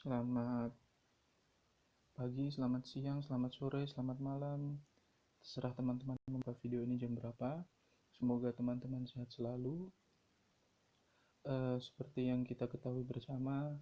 Selamat pagi, selamat siang, selamat sore, selamat malam. Terserah teman-teman membuka video ini jam berapa. Semoga teman-teman sehat selalu. Seperti yang kita ketahui bersama,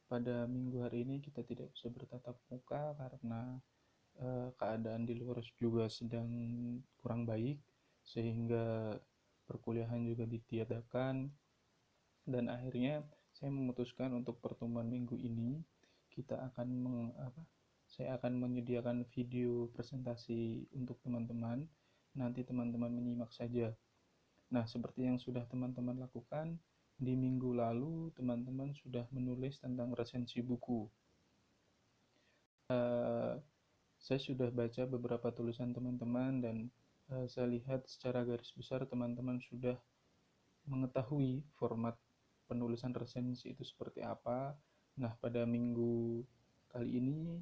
pada minggu hari ini kita tidak bisa bertatap muka karena keadaan di luar juga sedang kurang baik, sehingga perkuliahan juga ditiadakan. Dan akhirnya saya memutuskan untuk pertemuan minggu ini kita akan saya akan menyediakan video presentasi untuk teman-teman. Nanti teman-teman menyimak saja. Nah, seperti yang sudah teman-teman lakukan, di minggu lalu teman-teman sudah menulis tentang resensi buku. Saya sudah baca beberapa tulisan teman-teman dan saya lihat secara garis besar teman-teman sudah mengetahui format penulisan resensi itu seperti apa. Nah, pada minggu kali ini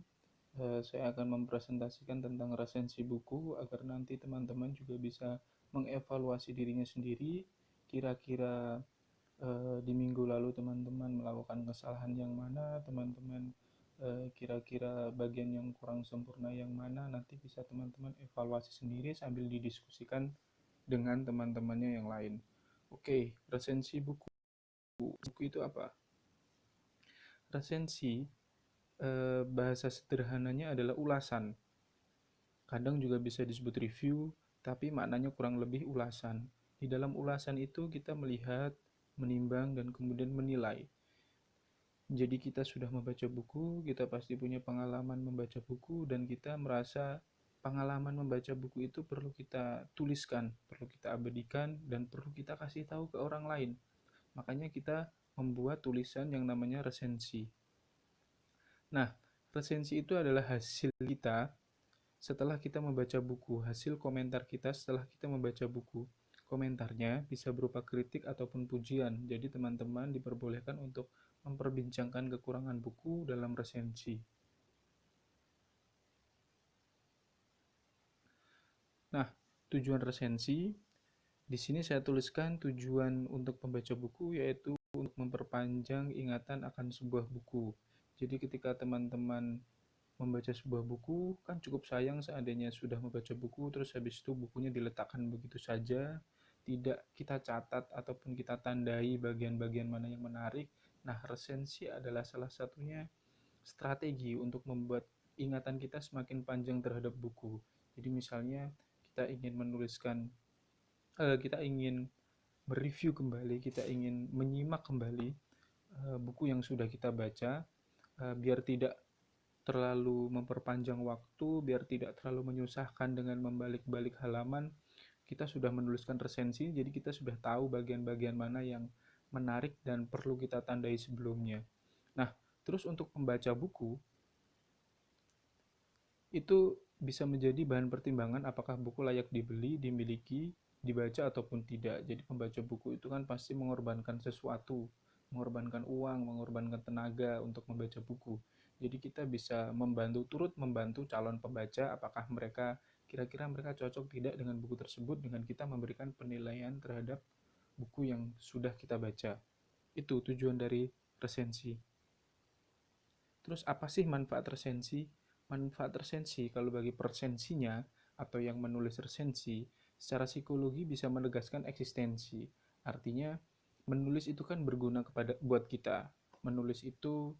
saya akan mempresentasikan tentang resensi buku agar nanti teman-teman juga bisa mengevaluasi dirinya sendiri. Kira-kira di minggu lalu teman-teman melakukan kesalahan yang mana, teman-teman kira-kira bagian yang kurang sempurna yang mana, nanti bisa teman-teman evaluasi sendiri sambil didiskusikan dengan teman-temannya yang lain. Oke, resensi buku. Buku itu apa? Resensi bahasa sederhananya adalah ulasan. Kadang juga bisa disebut review, tapi maknanya kurang lebih ulasan. Di dalam ulasan itu kita melihat, menimbang, dan kemudian menilai. Jadi kita sudah membaca buku, kita pasti punya pengalaman membaca buku, dan kita merasa pengalaman membaca buku itu perlu kita tuliskan, perlu kita abadikan, dan perlu kita kasih tahu ke orang lain. Makanya kita membuat tulisan yang namanya resensi. Nah, resensi itu adalah hasil kita setelah kita membaca buku, hasil komentar kita setelah kita membaca buku. Komentarnya bisa berupa kritik ataupun pujian. Jadi teman-teman diperbolehkan untuk memperbincangkan kekurangan buku dalam resensi. Nah, tujuan resensi, di sini saya tuliskan tujuan untuk membaca buku yaitu untuk memperpanjang ingatan akan sebuah buku. Jadi ketika teman-teman membaca sebuah buku, kan cukup sayang seandainya sudah membaca buku, terus habis itu bukunya diletakkan begitu saja, tidak kita catat ataupun kita tandai bagian-bagian mana yang menarik. Nah, resensi adalah salah satunya strategi untuk membuat ingatan kita semakin panjang terhadap buku. Jadi misalnya kita ingin menuliskan, kita ingin mereview kembali, kita ingin menyimak kembali buku yang sudah kita baca, biar tidak terlalu memperpanjang waktu, biar tidak terlalu menyusahkan dengan membalik-balik halaman, kita sudah menuliskan resensi, jadi kita sudah tahu bagian-bagian mana yang menarik dan perlu kita tandai sebelumnya. Nah, terus untuk membaca buku, itu bisa menjadi bahan pertimbangan apakah buku layak dibeli, dimiliki, dibaca ataupun tidak. Jadi pembaca buku itu kan pasti mengorbankan sesuatu, mengorbankan uang, mengorbankan tenaga untuk membaca buku. Jadi kita bisa turut membantu calon pembaca apakah kira-kira mereka cocok tidak dengan buku tersebut dengan kita memberikan penilaian terhadap buku yang sudah kita baca. Itu tujuan dari resensi. Terus apa sih manfaat resensi? Manfaat resensi kalau bagi persensinya atau yang menulis resensi, secara psikologi bisa menegaskan eksistensi. Artinya menulis itu kan berguna buat kita. Menulis itu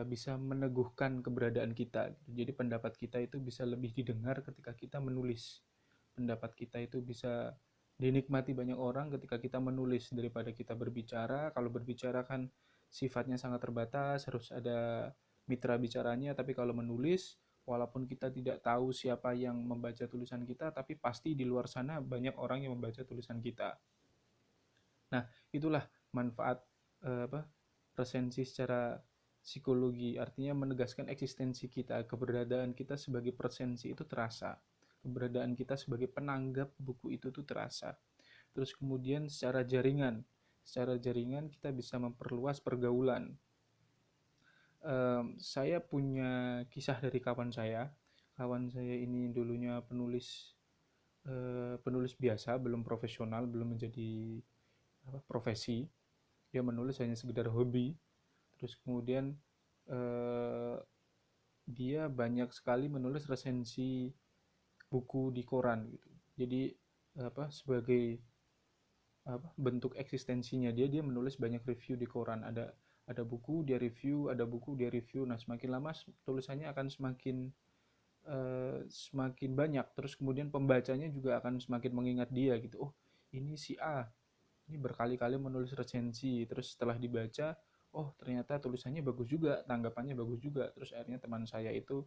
bisa meneguhkan keberadaan kita. Jadi pendapat kita itu bisa lebih didengar ketika kita menulis. Pendapat kita itu bisa dinikmati banyak orang ketika kita menulis daripada kita berbicara. Kalau berbicara kan sifatnya sangat terbatas, harus ada mitra bicaranya, tapi kalau menulis, walaupun kita tidak tahu siapa yang membaca tulisan kita, tapi pasti di luar sana banyak orang yang membaca tulisan kita. Nah, itulah manfaat resensi secara psikologi, artinya menegaskan eksistensi kita, keberadaan kita sebagai presensi itu terasa. Keberadaan kita sebagai penanggap buku itu tuh terasa. Terus kemudian secara jaringan kita bisa memperluas pergaulan. Saya punya kisah dari kawan saya. Kawan saya ini dulunya penulis biasa, belum profesional, belum menjadi profesi. Dia menulis hanya sekedar hobi. Terus kemudian eh, dia banyak sekali menulis resensi buku di koran gitu. Jadi sebagai bentuk eksistensinya dia dia menulis banyak review di koran. Ada buku dia review, ada buku dia review. Nah, semakin lama tulisannya akan semakin banyak, terus kemudian pembacanya juga akan semakin mengingat dia gitu. Oh, ini si A ini berkali-kali menulis resensi, terus setelah dibaca, oh ternyata tulisannya bagus juga, tanggapannya bagus juga. Terus akhirnya teman saya itu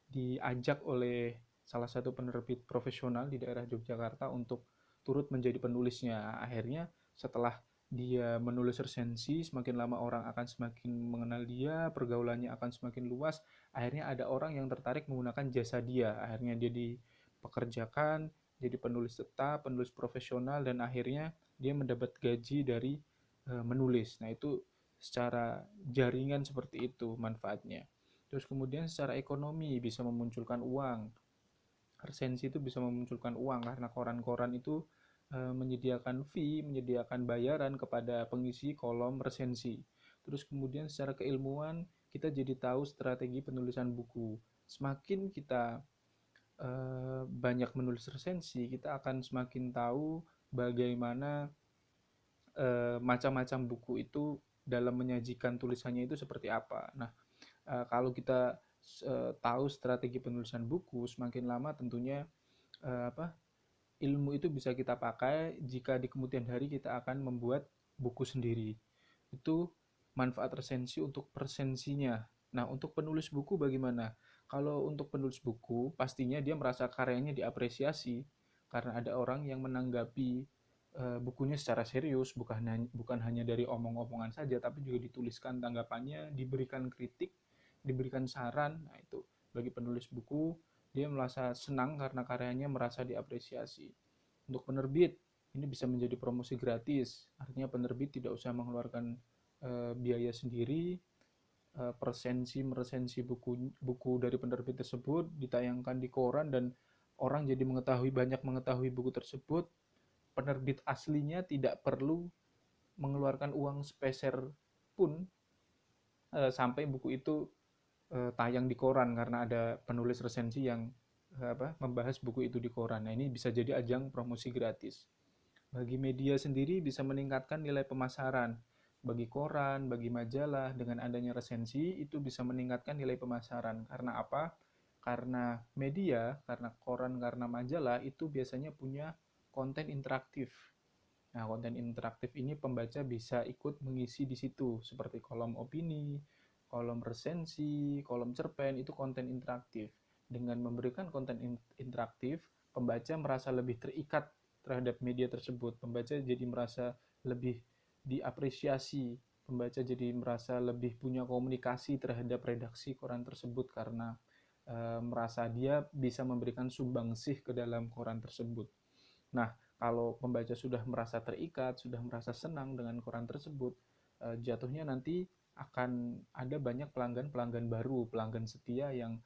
diajak oleh salah satu penerbit profesional di daerah Yogyakarta untuk turut menjadi penulisnya. Akhirnya setelah dia menulis resensi, semakin lama orang akan semakin mengenal dia, pergaulannya akan semakin luas. Akhirnya ada orang yang tertarik menggunakan jasa dia. Akhirnya dia dipekerjakan jadi penulis tetap, penulis profesional, dan akhirnya dia mendapat gaji dari menulis. Nah, itu secara jaringan seperti itu manfaatnya. Terus kemudian secara ekonomi bisa memunculkan uang. Resensi itu bisa memunculkan uang karena koran-koran itu menyediakan fee, menyediakan bayaran kepada pengisi kolom resensi. Terus kemudian secara keilmuan kita jadi tahu strategi penulisan buku. Semakin kita banyak menulis resensi, kita akan semakin tahu bagaimana macam-macam buku itu dalam menyajikan tulisannya itu seperti apa. Nah, kalau kita tahu strategi penulisan buku, semakin lama tentunya eh, apa ilmu itu bisa kita pakai jika di kemudian hari kita akan membuat buku sendiri. Itu manfaat resensi untuk presensinya. Nah, untuk penulis buku bagaimana? Kalau untuk penulis buku, pastinya dia merasa karyanya diapresiasi karena ada orang yang menanggapi bukunya secara serius, bukan hanya dari omong-omongan saja, tapi juga dituliskan tanggapannya, diberikan kritik, diberikan saran. Nah, itu bagi penulis buku, dia merasa senang karena karyanya merasa diapresiasi. Untuk penerbit, ini bisa menjadi promosi gratis. Artinya penerbit tidak usah mengeluarkan biaya sendiri, meresensi buku dari penerbit tersebut ditayangkan di koran dan orang jadi banyak mengetahui buku tersebut. Penerbit aslinya tidak perlu mengeluarkan uang sepeser pun sampai buku itu tayang di koran karena ada penulis resensi yang membahas buku itu di koran. Nah, ini bisa jadi ajang promosi gratis. Bagi media sendiri bisa meningkatkan nilai pemasaran. Bagi koran, bagi majalah, dengan adanya resensi itu bisa meningkatkan nilai pemasaran. Karena apa? Karena media, karena koran, karena majalah itu biasanya punya konten interaktif. Nah, konten interaktif ini pembaca bisa ikut mengisi di situ, seperti kolom opini, kolom resensi, kolom cerpen, itu konten interaktif. Dengan memberikan konten interaktif, pembaca merasa lebih terikat terhadap media tersebut. Pembaca jadi merasa lebih diapresiasi, pembaca jadi merasa lebih punya komunikasi terhadap redaksi koran tersebut karena merasa dia bisa memberikan sumbangsih ke dalam koran tersebut. Nah, kalau pembaca sudah merasa terikat, sudah merasa senang dengan koran tersebut, jatuhnya nanti akan ada banyak pelanggan-pelanggan baru, pelanggan setia yang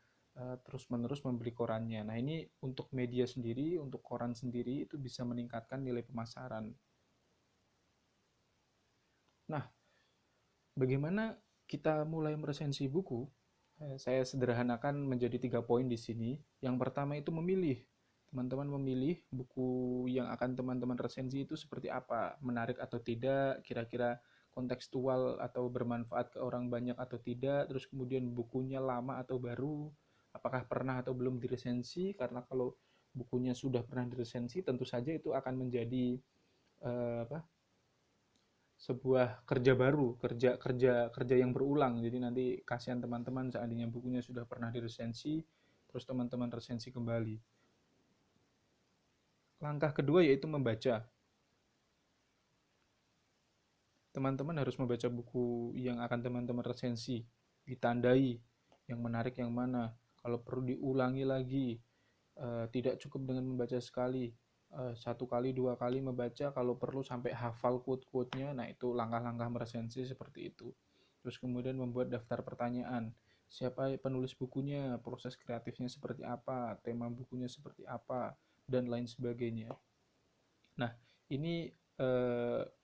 terus-menerus membeli korannya. Nah, ini untuk media sendiri, untuk koran sendiri itu bisa meningkatkan nilai pemasaran. Nah, bagaimana kita mulai meresensi buku? Saya sederhanakan menjadi 3 poin di sini. Yang pertama itu memilih. Teman-teman memilih buku yang akan teman-teman resensi itu seperti apa, menarik atau tidak, kira-kira kontekstual atau bermanfaat ke orang banyak atau tidak, terus kemudian bukunya lama atau baru, apakah pernah atau belum diresensi, karena kalau bukunya sudah pernah diresensi tentu saja itu akan menjadi apa sebuah kerja baru, kerja kerja kerja yang berulang. Jadi nanti kasihan teman-teman seandainya bukunya sudah pernah diresensi, terus teman-teman resensi kembali. Langkah kedua yaitu membaca. Teman-teman harus membaca buku yang akan teman-teman resensi, ditandai yang menarik yang mana. Kalau perlu diulangi lagi, tidak cukup dengan membaca sekali, 1 kali 2 kali membaca, kalau perlu sampai hafal quote-quote-nya. Nah, itu langkah-langkah meresensi seperti itu. Terus kemudian membuat daftar pertanyaan, siapa penulis bukunya, proses kreatifnya seperti apa, tema bukunya seperti apa, dan lain sebagainya. Nah, ini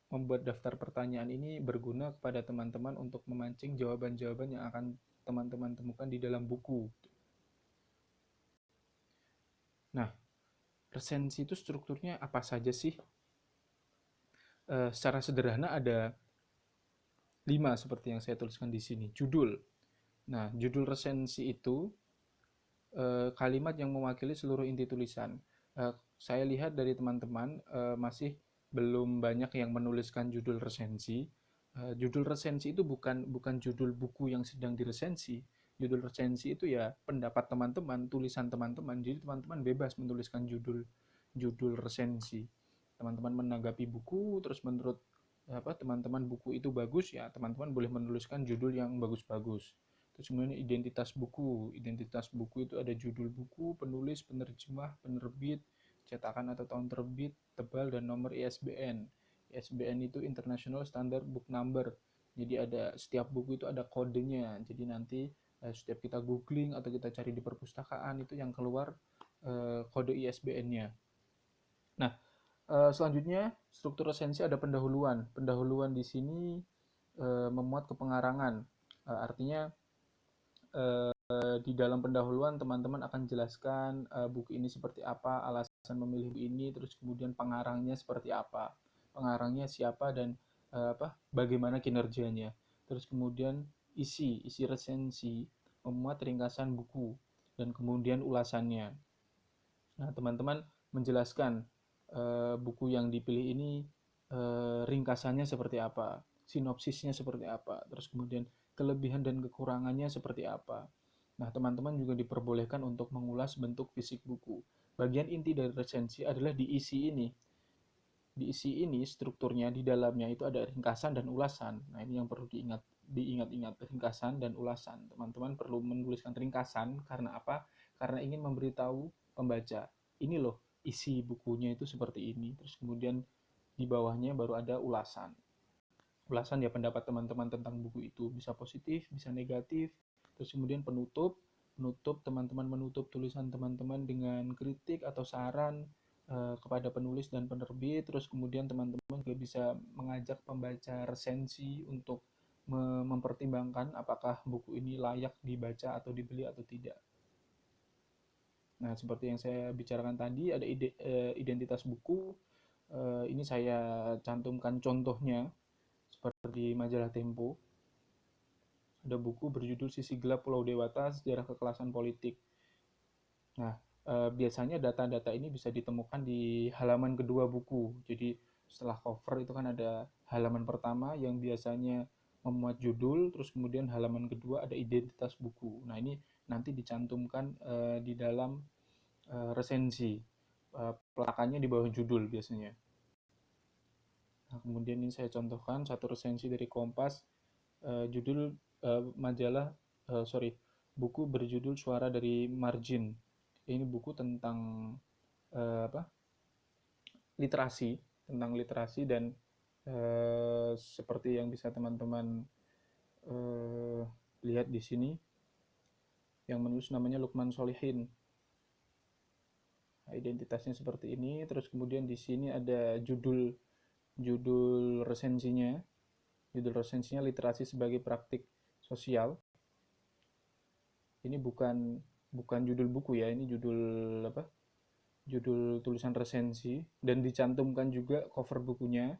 membuat daftar pertanyaan ini berguna kepada teman-teman untuk memancing jawaban-jawaban yang akan teman-teman temukan di dalam buku. Nah, resensi itu strukturnya apa saja sih? Secara sederhana ada 5 seperti yang saya tuliskan di sini. Judul. Nah, judul resensi itu kalimat yang mewakili seluruh inti tulisan. Saya lihat dari teman-teman masih belum banyak yang menuliskan judul resensi. Judul resensi itu bukan judul buku yang sedang diresensi. Judul resensi itu ya pendapat teman-teman, tulisan teman-teman. Jadi teman-teman bebas menuliskan judul resensi. Teman-teman menanggapi buku, terus menurut teman-teman buku itu bagus, ya teman-teman boleh menuliskan judul yang bagus-bagus. Terus kemudian identitas buku. Identitas buku itu ada judul buku, penulis, penerjemah, penerbit, cetakan atau tahun terbit, tebal, dan nomor ISBN. ISBN itu International Standard Book Number. Jadi setiap buku itu ada kodenya. Jadi nanti setiap kita googling atau kita cari di perpustakaan itu yang keluar kode ISBN-nya. Nah, selanjutnya struktur resensi ada pendahuluan. Pendahuluan di sini memuat kepengarangan. Artinya di dalam pendahuluan teman-teman akan jelaskan buku ini seperti apa, alasan memilih buku ini, terus kemudian pengarangnya seperti apa, pengarangnya siapa, dan bagaimana kinerjanya. Terus kemudian isi resensi memuat ringkasan buku dan kemudian ulasannya. Nah, teman-teman menjelaskan buku yang dipilih ini ringkasannya seperti apa, sinopsisnya seperti apa, terus kemudian kelebihan dan kekurangannya seperti apa. Nah, teman-teman juga diperbolehkan untuk mengulas bentuk fisik buku. Bagian inti dari resensi adalah diisi ini. Diisi ini strukturnya di dalamnya itu ada ringkasan dan ulasan. Nah, ini yang perlu diingat-ingat, ringkasan dan ulasan. Teman-teman perlu menuliskan ringkasan karena apa? Karena ingin memberitahu pembaca, ini loh isi bukunya itu seperti ini. Terus kemudian di bawahnya baru ada ulasan. Ulasan ya pendapat teman-teman tentang buku itu, bisa positif, bisa negatif. Terus kemudian penutup teman-teman menutup tulisan teman-teman dengan kritik atau saran kepada penulis dan penerbit. Terus kemudian teman-teman juga bisa mengajak pembaca resensi untuk mempertimbangkan apakah buku ini layak dibaca atau dibeli atau tidak. Nah, seperti yang saya bicarakan tadi, ada identitas buku. Ini saya cantumkan contohnya seperti majalah Tempo. Ada buku berjudul Sisi Gelap Pulau Dewata, Sejarah Kekerasan Politik. Nah, biasanya data-data ini bisa ditemukan di halaman kedua buku. Jadi setelah cover itu kan ada halaman pertama yang biasanya memuat judul, terus kemudian halaman kedua ada identitas buku. Nah, ini nanti dicantumkan di dalam resensi. Pelakannya di bawah judul biasanya. Nah, kemudian ini saya contohkan satu resensi dari Kompas, judul majalah buku berjudul Suara dari Margin. Ini buku tentang apa? literasi dan seperti yang bisa teman-teman lihat di sini, yang menulis namanya Lukman Solihin. Nah, identitasnya seperti ini. Terus kemudian di sini ada judul resensinya. Judul resensinya Literasi sebagai Praktik Sosial. Ini bukan judul buku ya, ini judul tulisan resensi, dan dicantumkan juga cover bukunya.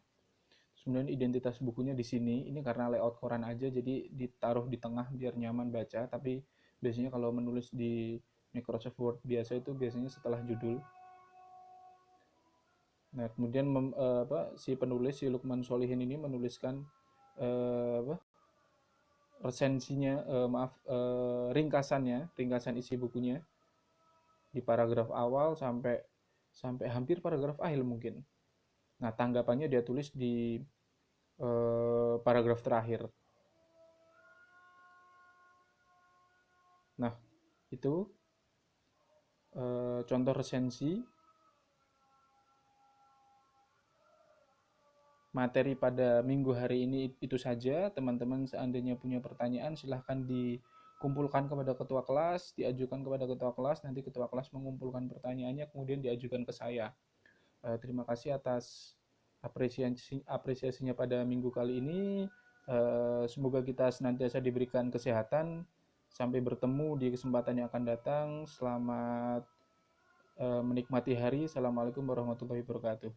Kemudian identitas bukunya di sini. Ini karena layout koran aja, jadi ditaruh di tengah biar nyaman baca. Tapi biasanya kalau menulis di Microsoft Word biasa itu biasanya setelah judul. Nah, kemudian si penulis, si Lukman Solihin ini menuliskan resensinya, ringkasan isi bukunya di paragraf awal sampai hampir paragraf akhir mungkin. Nah, tanggapannya dia tulis di paragraf terakhir. Nah, itu contoh resensi. Materi pada minggu hari ini itu saja. Teman-teman seandainya punya pertanyaan silahkan dikumpulkan kepada ketua kelas, diajukan kepada ketua kelas, nanti ketua kelas mengumpulkan pertanyaannya kemudian diajukan ke saya. Terima kasih atas apresiasinya pada minggu kali ini. Semoga kita senantiasa diberikan kesehatan. Sampai bertemu di kesempatan yang akan datang. Selamat menikmati hari. Assalamualaikum warahmatullahi wabarakatuh.